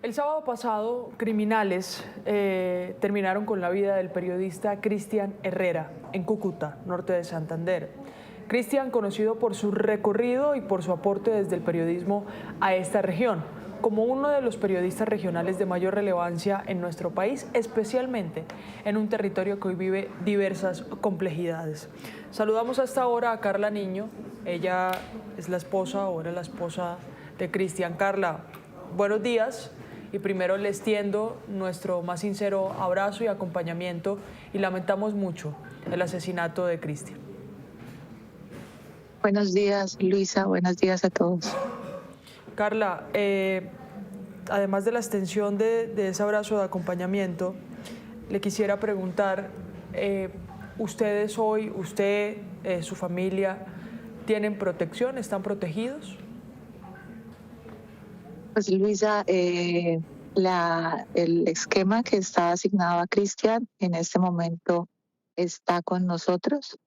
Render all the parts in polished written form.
El sábado pasado, criminales terminaron con la vida del periodista Cristian Herrera en Cúcuta, norte de Santander. Cristian, conocido por su recorrido y por su aporte desde el periodismo a esta región, como uno de los periodistas regionales de mayor relevancia en nuestro país, especialmente en un territorio que hoy vive diversas complejidades. Saludamos hasta ahora a Carla Niño, ella es la esposa o era la esposa de Cristian. Carla, buenos días. Y primero les tiendo nuestro más sincero abrazo y acompañamiento y lamentamos mucho el asesinato de Cristian. Buenos días, Luisa. Buenos días a todos. Carla, además de la extensión de ese abrazo de acompañamiento, le quisiera preguntar, ustedes hoy, usted, su familia, ¿tienen protección? ¿Están protegidos? Pues Luisa, el esquema que está asignado a Cristian en este momento está con nosotros,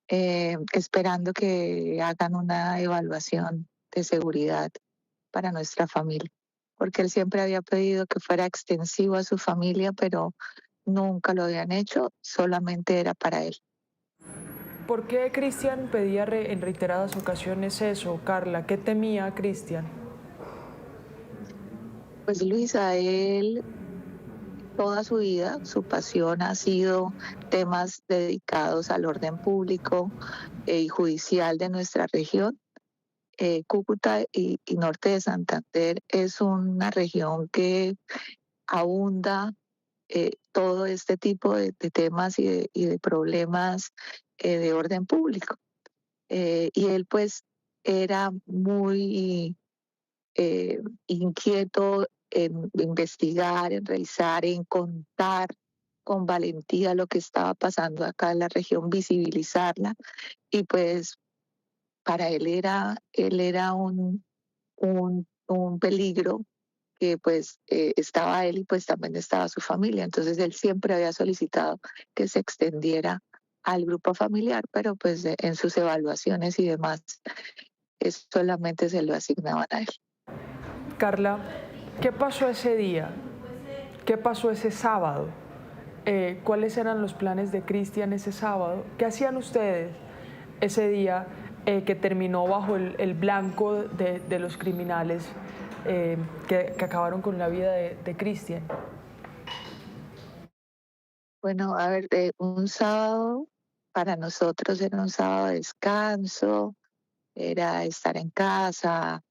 esperando que hagan una evaluación de seguridad para nuestra familia, porque él siempre había pedido que fuera extensivo a su familia, pero nunca lo habían hecho, solamente era para él. ¿Por qué Cristian pedía en reiteradas ocasiones eso, Carla? ¿Qué temía Cristian? Pues Luisa, él toda su vida, su pasión ha sido temas dedicados al orden público y judicial de nuestra región. Cúcuta y norte de Santander es una región que abunda todo este tipo de temas y de problemas de orden público. Y él pues era muy inquieto en investigar, en revisar, en contar con valentía lo que estaba pasando acá en la región, visibilizarla. Y pues para él era un peligro que pues estaba él y pues también estaba su familia. Entonces él siempre había solicitado que se extendiera al grupo familiar, pero pues en sus evaluaciones y demás, eso solamente se lo asignaban a él. Carla, ¿qué pasó ese día? ¿Qué pasó ese sábado? ¿Cuáles eran los planes de Cristian ese sábado? ¿Qué hacían ustedes ese día que terminó bajo el blanco de los criminales que acabaron con la vida de Cristian? Bueno, a ver, un sábado para nosotros era un sábado de descanso, era estar en casa,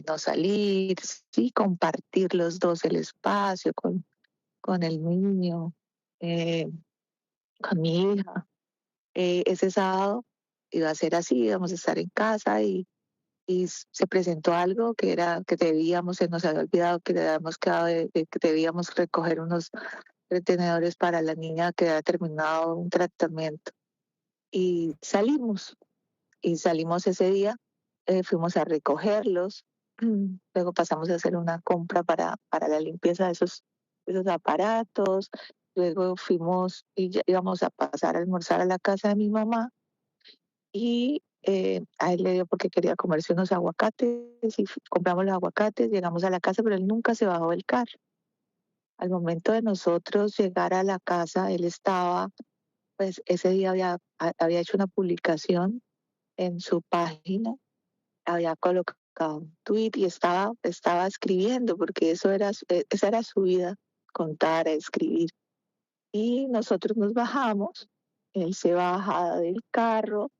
no salir, sí, compartir los dos el espacio con el niño, eh, con mi hija. Ese sábado iba a ser así, íbamos a estar en casa y se presentó algo que era que debíamos, se nos había olvidado que le habíamos quedado de que debíamos recoger unos retenedores para la niña que había terminado un tratamiento. Y salimos ese día, fuimos a recogerlos, luego pasamos a hacer una compra para la limpieza de esos aparatos, luego fuimos y ya íbamos a pasar a almorzar a la casa de mi mamá y a él le dio porque quería comerse unos aguacates y compramos los aguacates, llegamos a la casa, pero él nunca se bajó del carro. Al momento de nosotros llegar a la casa, él estaba, pues ese día había hecho una publicación en su página, había colocado un tweet y estaba escribiendo, porque esa era su vida, contar, escribir. Y nosotros nos bajamos, él se baja del carro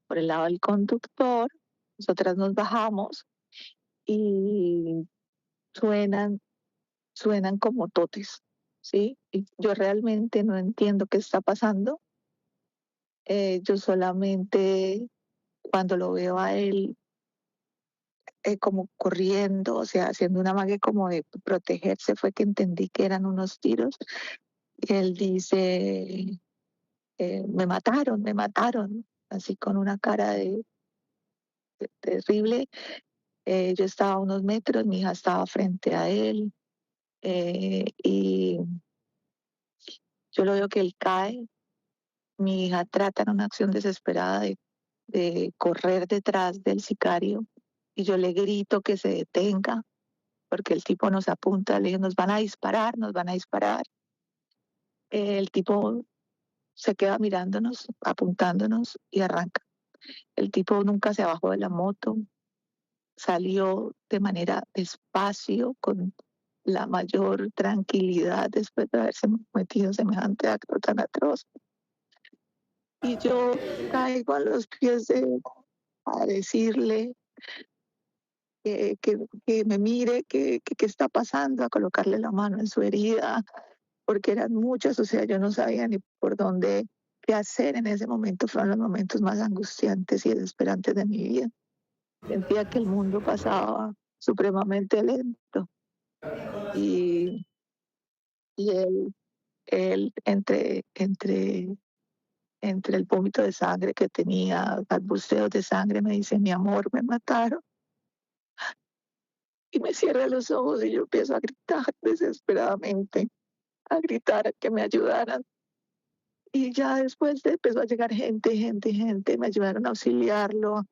por el lado del conductor, nosotras nos bajamos y suenan, suenan como totes, ¿sí? Y yo realmente no entiendo qué está pasando. Yo solamente cuando lo veo a él como corriendo, o sea, haciendo una magia como de protegerse, fue que entendí que eran unos tiros. Y él dice, me mataron, así con una cara de terrible. Yo estaba a unos metros, mi hija estaba frente a él, y yo lo veo que él cae. Mi hija trata en una acción desesperada de correr detrás del sicario y yo le grito que se detenga. porque el tipo nos apunta, le dice, nos van a disparar, nos van a disparar. El tipo se queda mirándonos, apuntándonos y arranca. El tipo nunca se bajó de la moto, salió de manera despacio, con la mayor tranquilidad después de haberse cometido semejante acto tan atroz. Y yo caigo a los pies de él a decirle que me mire, qué está pasando, a colocarle la mano en su herida, porque eran muchas, o sea, yo no sabía ni por dónde, qué hacer en ese momento. Fueron los momentos más angustiantes y desesperantes de mi vida. Sentía que el mundo pasaba supremamente lento y, y él entre el vómito de sangre que tenía, balbuceos de sangre, me dice, mi amor, me mataron. Y me cierra los ojos y yo empiezo a gritar desesperadamente, a gritar a que me ayudaran. Y ya después empezó a llegar gente, me ayudaron a auxiliarlo,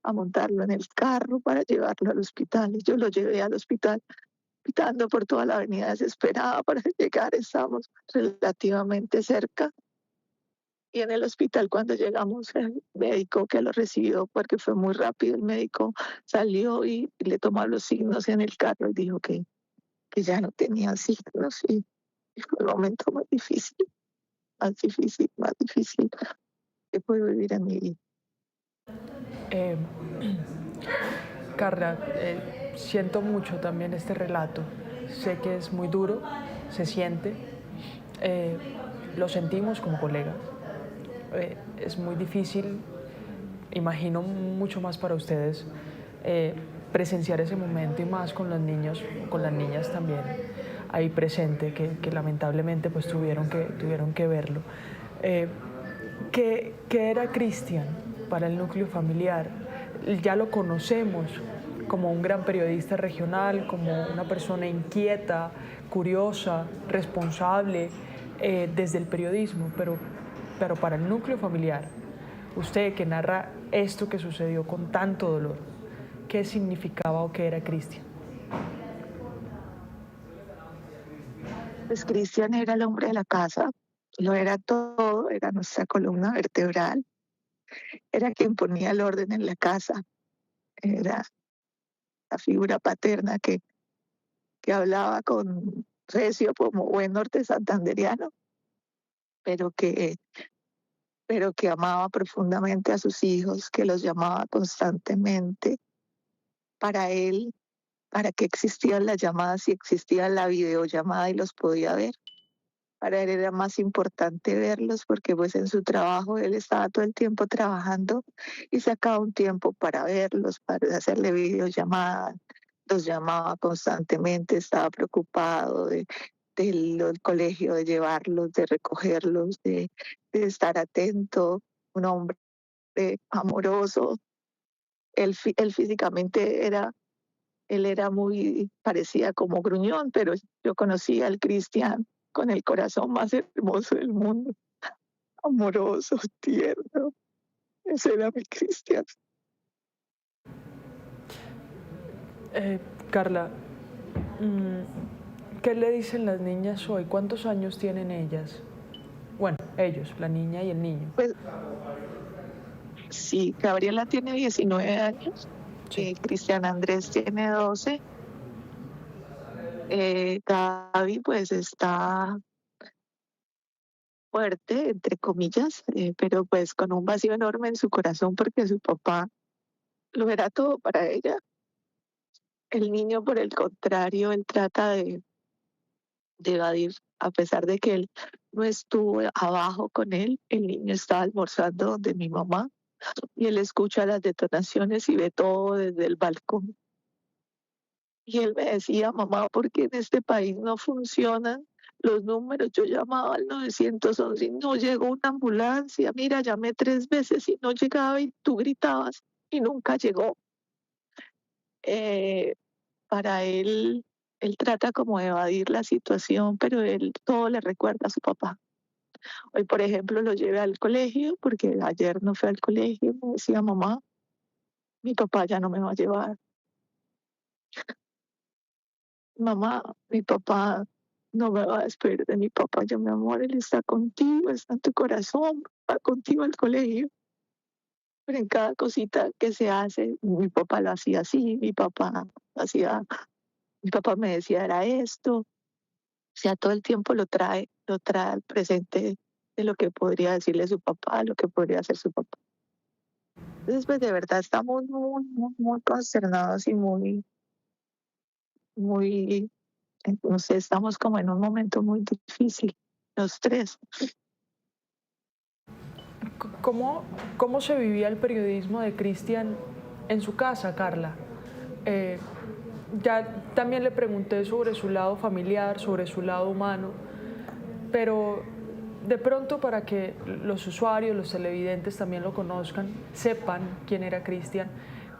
a montarlo en el carro para llevarlo al hospital. Y yo lo llevé al hospital, pitando por toda la avenida desesperada para llegar. Estábamos relativamente cerca. Y en el hospital, cuando llegamos, el médico que lo recibió, porque fue muy rápido, el médico salió y le tomó los signos en el carro y dijo que ya no tenía signos. Y fue el momento más difícil que pude vivir en mi vida. Eh, Carla, siento mucho también este relato. Sé que es muy duro, se siente, eh, lo sentimos como colegas. Es muy difícil, imagino mucho más para ustedes, presenciar ese momento y más con los niños, con las niñas también ahí presente, que lamentablemente pues tuvieron que verlo. ¿Qué era Cristian para el núcleo familiar? Ya lo conocemos como un gran periodista regional, como una persona inquieta, curiosa, responsable desde el periodismo, pero para el núcleo familiar, usted que narra esto que sucedió con tanto dolor, ¿qué significaba o qué era Cristian? Pues Cristian era el hombre de la casa, lo era todo, era nuestra columna vertebral, era quien ponía el orden en la casa, era la figura paterna que hablaba con recio como buen norte santanderiano, pero que, pero que amaba profundamente a sus hijos, que los llamaba constantemente. Para él, ¿para qué existían las llamadas si existía la videollamada y los podía ver? Para él era más importante verlos porque pues en su trabajo él estaba todo el tiempo trabajando y sacaba un tiempo para verlos, para hacerle videollamadas, los llamaba constantemente, estaba preocupado del colegio, de llevarlos, de recogerlos, de estar atento, un hombre amoroso. Él físicamente él era muy, parecía como gruñón, pero yo conocía al Cristian con el corazón más hermoso del mundo, amoroso, tierno. Ese era mi Cristian. Carla, ¿qué le dicen las niñas hoy? ¿Cuántos años tienen ellas? Bueno, ellos, la niña y el niño. Pues sí, Gabriela tiene 19 años, Sí. Cristian Andrés tiene 12, Gaby pues está fuerte, entre comillas, pero pues con un vacío enorme en su corazón porque su papá lo era todo para ella. El niño, por el contrario, él trata de evadir, a pesar de que él no estuvo abajo con él, el niño estaba almorzando donde mi mamá y él escucha las detonaciones y ve todo desde el balcón. Y él me decía, mamá, ¿por qué en este país no funcionan los números? Yo llamaba al 911 y no llegó una ambulancia. Mira, llamé 3 veces y no llegaba y tú gritabas y nunca llegó. Eh, para él trata como de evadir la situación, pero él todo le recuerda a su papá. Hoy, por ejemplo, lo llevé al colegio porque ayer no fue al colegio. Me decía, mamá, mi papá ya no me va a llevar. mamá, mi papá no me va a despedir de mi papá, yo, mi amor, él está contigo, está en tu corazón, va contigo al colegio. Pero en cada cosita que se hace, mi papá lo hacía así, hacía, mi papá me decía era esto, o sea, todo el tiempo lo trae al presente de lo que podría decirle su papá, lo que podría hacer su papá. Entonces, pues de verdad estamos muy consternados y muy, no sé, estamos como en un momento muy difícil, los tres. ¿Cómo se vivía el periodismo de Cristian en su casa, Carla? Eh, ya también le pregunté sobre su lado familiar, sobre su lado humano, pero de pronto para que los usuarios, los televidentes también lo conozcan, sepan quién era Cristian,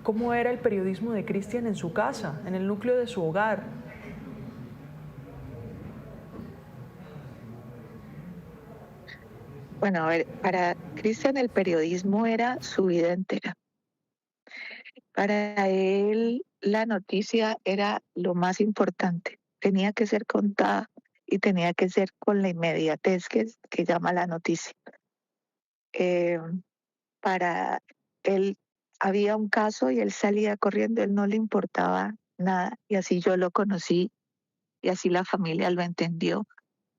cómo era el periodismo de Cristian en su casa, en el núcleo de su hogar. Bueno, a ver, para Cristian el periodismo era su vida entera. Para él la noticia era lo más importante. Tenía que ser contada y tenía que ser con la inmediatez que llama la noticia. Eh, para él había un caso y él salía corriendo, él no le importaba nada y así yo lo conocí y así la familia lo entendió.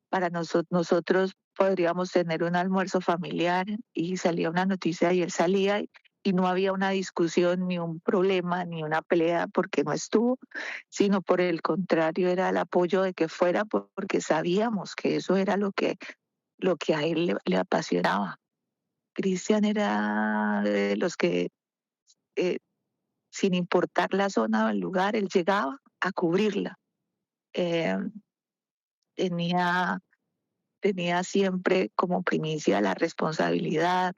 Para nosotros podríamos tener un almuerzo familiar y salía una noticia y él salía y no había una discusión, ni un problema, ni una pelea porque no estuvo, sino por el contrario era el apoyo de que fuera porque sabíamos que eso era lo que a él le apasionaba. Cristian era de los que, eh, sin importar la zona o el lugar, él llegaba a cubrirla. Eh, tenía tenía siempre como primicia la responsabilidad,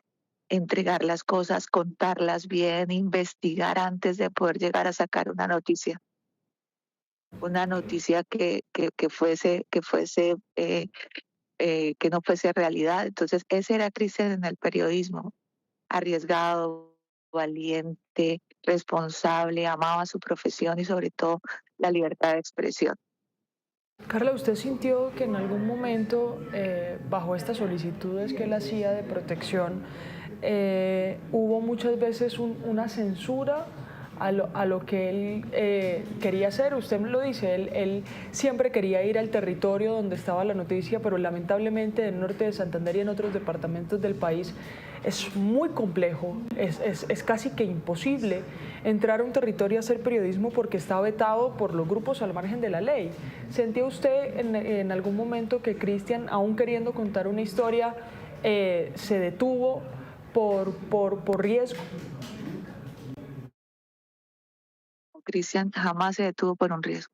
entregar las cosas, contarlas bien, investigar antes de poder llegar a sacar una noticia que no fuese realidad. Entonces, ese era Cristian en el periodismo, arriesgado, valiente, responsable, amaba su profesión y sobre todo la libertad de expresión. Carla, ¿usted sintió que en algún momento, bajo estas solicitudes que él hacía de protección, hubo muchas veces una censura a lo que él quería hacer? Usted me lo dice, él siempre quería ir al territorio donde estaba la noticia, pero lamentablemente en el norte de Santander y en otros departamentos del país es muy complejo, es casi que imposible entrar a un territorio a hacer periodismo porque está vetado por los grupos al margen de la ley. ¿Sentía usted en algún momento que Cristian, aún queriendo contar una historia, se detuvo por riesgo? Cristian jamás se detuvo por un riesgo.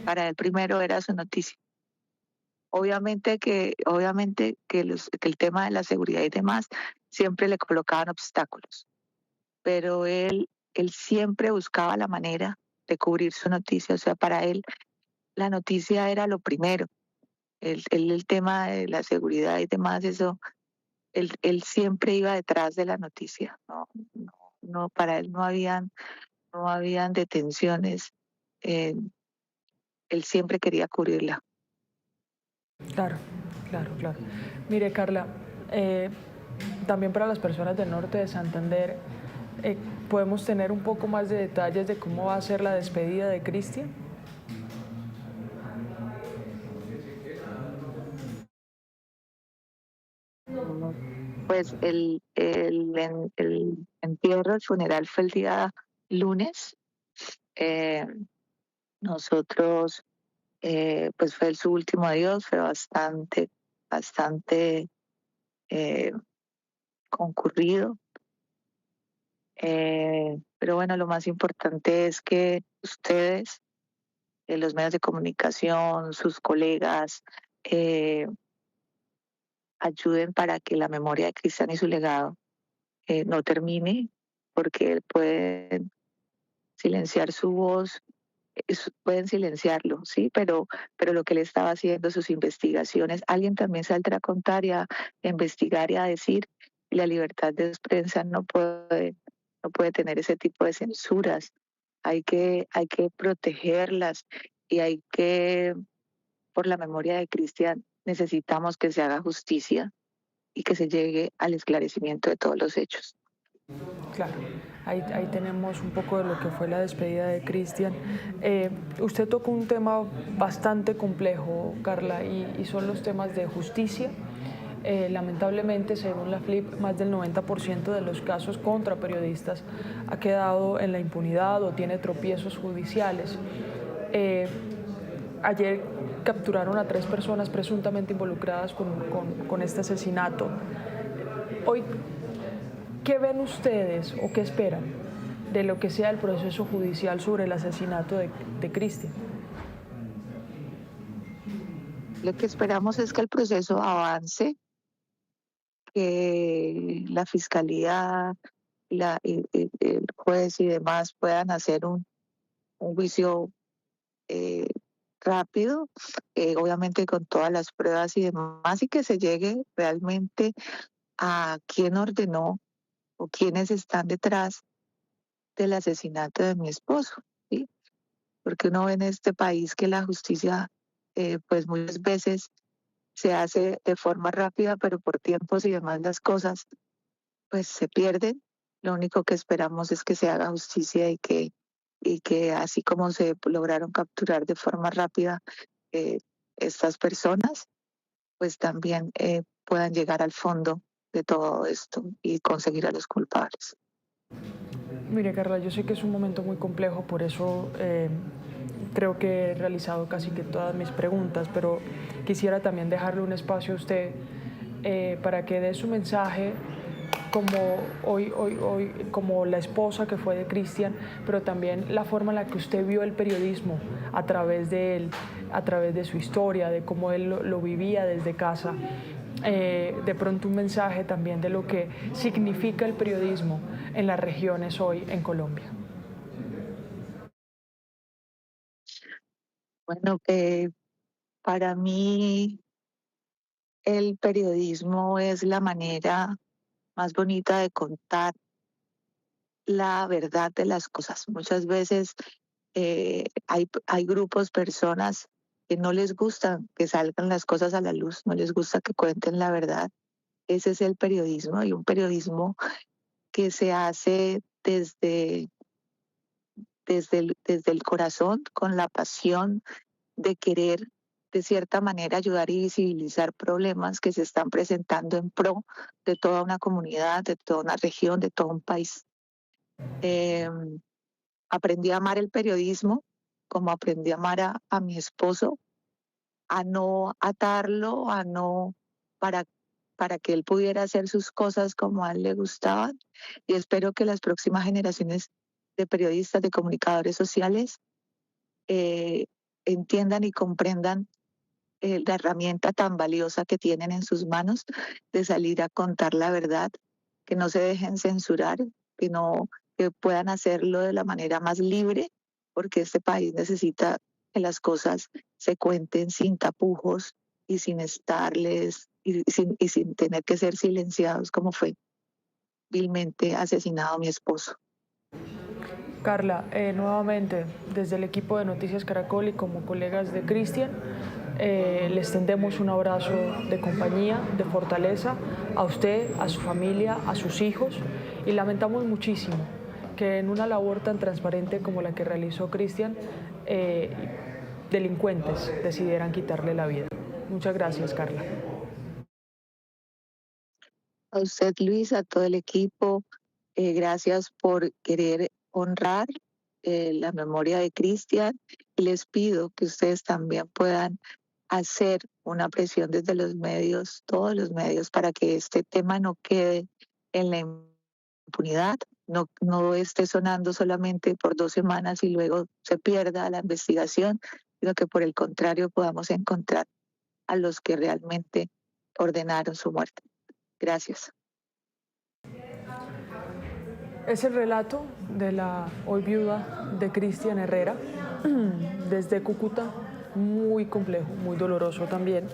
Para él primero era su noticia. Obviamente que el tema de la seguridad y demás siempre le colocaban obstáculos, pero él siempre buscaba la manera de cubrir su noticia. O sea, para él la noticia era lo primero. El tema de la seguridad y demás, eso, él siempre iba detrás de la noticia. No, para él no habían detenciones. Eh, él siempre quería cubrirla. Claro, claro. Mire, Carla, eh, también para las personas del norte de Santander, eh, ¿podemos tener un poco más de detalles de cómo va a ser la despedida de Cristian? Pues el entierro, el funeral fue el día lunes. Eh, nosotros, pues fue su último adiós, fue bastante eh, concurrido. Pero bueno, lo más importante es que ustedes, los medios de comunicación, sus colegas, eh, ayuden para que la memoria de Cristian y su legado no termine, porque pueden silenciar su voz, pueden silenciarlo, sí, pero lo que él estaba haciendo, sus investigaciones, alguien también saldrá a contar y a investigar y a decir, y la libertad de prensa no puede tener ese tipo de censuras, hay que protegerlas y hay que, por la memoria de Cristian, necesitamos que se haga justicia y que se llegue al esclarecimiento de todos los hechos. Claro, ahí tenemos un poco de lo que fue la despedida de Cristian. Usted tocó un tema bastante complejo, Carla, y son los temas de justicia. Lamentablemente, según la FLIP, más del 90% de los casos contra periodistas ha quedado en la impunidad o tiene tropiezos judiciales. Ayer capturaron a 3 personas presuntamente involucradas con este asesinato. Hoy, ¿qué ven ustedes o qué esperan de lo que sea el proceso judicial sobre el asesinato de Cristian? Lo que esperamos es que el proceso avance, que la fiscalía, el juez y demás puedan hacer un juicio eh, rápido, obviamente con todas las pruebas y demás, y que se llegue realmente a quién ordenó o quiénes están detrás del asesinato de mi esposo, ¿sí? Porque uno ve en este país que la justicia, pues muchas veces se hace de forma rápida, pero por tiempos y demás las cosas, pues se pierden. Lo único que esperamos es que se haga justicia y que así como se lograron capturar de forma rápida eh, estas personas, pues también puedan llegar al fondo de todo esto y conseguir a los culpables. Mire, Carla, yo sé que es un momento muy complejo, por eso creo que he realizado casi que todas mis preguntas, pero quisiera también dejarle un espacio a usted para que dé su mensaje como como la esposa que fue de Cristian, pero también la forma en la que usted vio el periodismo a través de él, a través de su historia, de cómo él lo vivía desde casa. De pronto un mensaje también de lo que significa el periodismo en las regiones hoy en Colombia. Bueno, para mí el periodismo es la manera más bonita de contar la verdad de las cosas. Muchas veces hay grupos, personas que no les gusta que salgan las cosas a la luz, no les gusta que cuenten la verdad. Ese es el periodismo y un periodismo que se hace desde el corazón, con la pasión de querer de cierta manera ayudar y visibilizar problemas que se están presentando en pro de toda una comunidad, de toda una región, de todo un país. Eh, Aprendí a amar el periodismo, como aprendí a amar a mi esposo, a no atarlo, a no, para, para que él pudiera hacer sus cosas como a él le gustaban. Y espero que las próximas generaciones de periodistas, de comunicadores sociales, eh, entiendan y comprendan la herramienta tan valiosa que tienen en sus manos de salir a contar la verdad, que no se dejen censurar, que no que puedan hacerlo de la manera más libre, porque este país necesita que las cosas se cuenten sin tapujos y sin estarles y sin tener que ser silenciados como fue vilmente asesinado mi esposo. Carla, nuevamente, desde el equipo de Noticias Caracol y como colegas de Cristian, les tendemos un abrazo de compañía, de fortaleza a usted, a su familia, a sus hijos y lamentamos muchísimo que en una labor tan transparente como la que realizó Cristian, delincuentes decidieran quitarle la vida. Muchas gracias, Carla. A usted, Luis, a todo el equipo, gracias por querer honrar la memoria de Cristian y les pido que ustedes también puedan hacer una presión desde los medios, todos los medios, para que este tema no quede en la impunidad, no esté sonando solamente por 2 semanas y luego se pierda la investigación, sino que por el contrario podamos encontrar a los que realmente ordenaron su muerte. Gracias. Es el relato de la hoy viuda de Cristian Herrera desde Cúcuta, muy complejo, muy doloroso también.